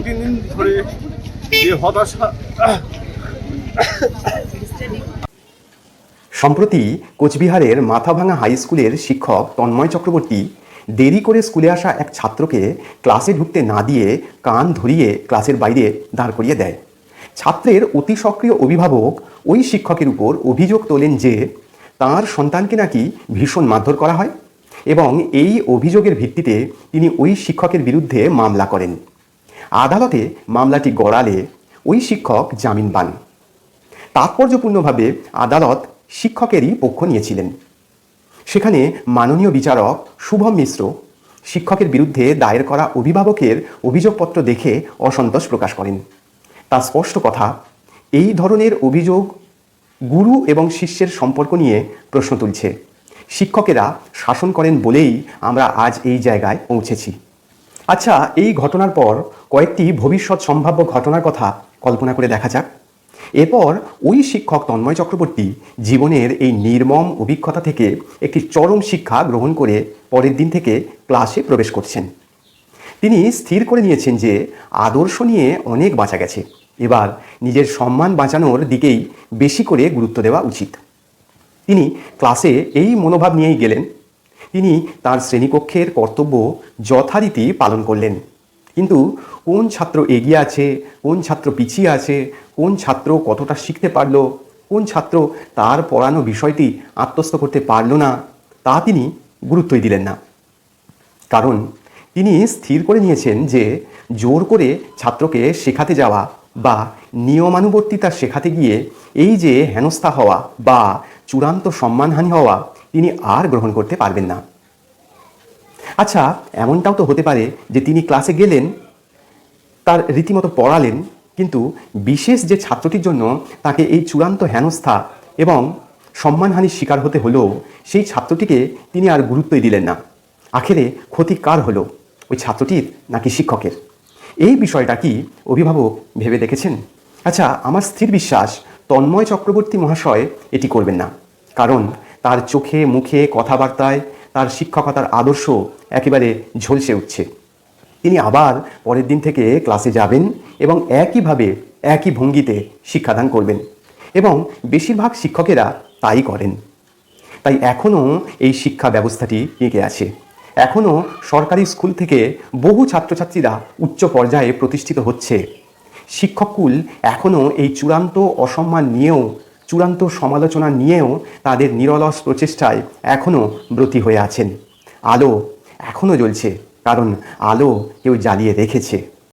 2-3 দিন ধরে যে হতাশা। সম্প্রতি কোচবিহারের মাথাভাঙা হাই স্কুলের শিক্ষক তন্ময় চক্রবর্তী দেরি করে স্কুলে আসা এক ছাত্রকে ক্লাসে ঢুকতে না দিয়ে কান ধরিয়ে ক্লাসের বাইরে দাঁড় করিয়ে দেয়। ছাত্রের অতি সক্রিয় অভিভাবক ওই শিক্ষকের উপর অভিযোগ তোলেন যে তাঁর সন্তানকে নাকি ভীষণ মারধর করা হয় এবং এই অভিযোগের ভিত্তিতে তিনি ওই শিক্ষকের বিরুদ্ধে মামলা করেন। আদালতে মামলাটি গড়ালে ওই শিক্ষক জামিন পান। তাৎপর্যপূর্ণভাবে আদালত শিক্ষকেরই পক্ষ নিয়েছিলেন। সেখানে মাননীয় বিচারক শুভম মিশ্র শিক্ষকের বিরুদ্ধে দায়ের করা অভিভাবকের অভিযোগপত্র দেখে অসন্তোষ প্রকাশ করেন। তা স্পষ্ট কথা, এই ধরনের অভিযোগ গুরু এবং শিষ্যের সম্পর্ক নিয়ে প্রশ্ন তুলছে। শিক্ষকেরা শাসন করেন বলেই আমরা আজ এই জায়গায় পৌঁছেছি। আচ্ছা, এই ঘটনার পর কয়েকটি ভবিষ্যৎ সম্ভাব্য ঘটনার কথা কল্পনা করে দেখা যাক। এরপর ওই শিক্ষক তন্ময় চক্রবর্তী জীবনের এই নির্মম অভিজ্ঞতা থেকে একটি চরম শিক্ষা গ্রহণ করে পরের দিন থেকে ক্লাসে প্রবেশ করছেন। তিনি স্থির করে নিয়েছেন যে আদর্শ নিয়ে অনেক বাঁচা গেছে, এবার নিজের সম্মান বাঁচানোর দিকেই বেশি করে গুরুত্ব দেওয়া উচিত। তিনি ক্লাসে এই মনোভাব নিয়েই গেলেন। তিনি তার শ্রেণীকক্ষের কর্তব্য যথারীতি পালন করলেন, কিন্তু কোন ছাত্র এগিয়ে আছে, কোন ছাত্র পিছিয়ে আছে, কোন ছাত্র কতটা শিখতে পারলো, কোন ছাত্র তার পড়ানো বিষয়টি আত্মস্থ করতে পারলো না, তা তিনি গুরুত্বই দিলেন না। কারণ তিনি স্থির করে নিয়েছেন যে জোর করে ছাত্রকে শেখাতে যাওয়া বা নিয়মানুবর্তিতা শেখাতে গিয়ে এই যে হেনস্থা হওয়া বা চূড়ান্ত সম্মানহানি হওয়া তিনি আর গ্রহণ করতে পারবেন না। আচ্ছা, এমনটাও তো হতে পারে যে তিনি ক্লাসে গেলেন, তার রীতিমতো পড়ালেন, কিন্তু বিশেষ যে ছাত্রটির জন্য তাকে এই চূড়ান্ত হেনস্থা এবং সম্মানহানির শিকার হতে হলো, সেই ছাত্রটিকে তিনি আর গুরুত্বই দিলেন না। আখেরে ক্ষতি কার হলো, ওই ছাত্রটির নাকি শিক্ষকের? এই বিষয়টা কি অভিভাবক ভেবে দেখেছেন? আচ্ছা, আমার স্থির বিশ্বাস তন্ময় চক্রবর্তী মহাশয় এটি করবেন না। কারণ তার চোখে মুখে কথাবার্তায় তার শিক্ষকতার আদর্শ একেবারে ঝলসে উঠছে। তিনি আবার পরের দিন থেকে ক্লাসে যাবেন এবং একইভাবে একই ভঙ্গিতে শিক্ষাদান করবেন, এবং বেশিরভাগ শিক্ষকেরা তাই করেন। তাই এখনও এই শিক্ষা ব্যবস্থাটি টিকে আছে। এখনও সরকারি স্কুল থেকে বহু ছাত্রছাত্রীরা উচ্চ পর্যায়ে প্রতিষ্ঠিত হচ্ছে। শিক্ষককুল এখনও এই চূড়ান্ত অসম্মান নিয়েও, চূড়ান্ত সমালোচনা নিয়েও তাদের নিরলস প্রচেষ্টায় এখনও ব্রতী হয়ে আছেন। আলো এখনও জ্বলছে, কারণ আলো কেউ জ্বালিয়ে রেখেছে।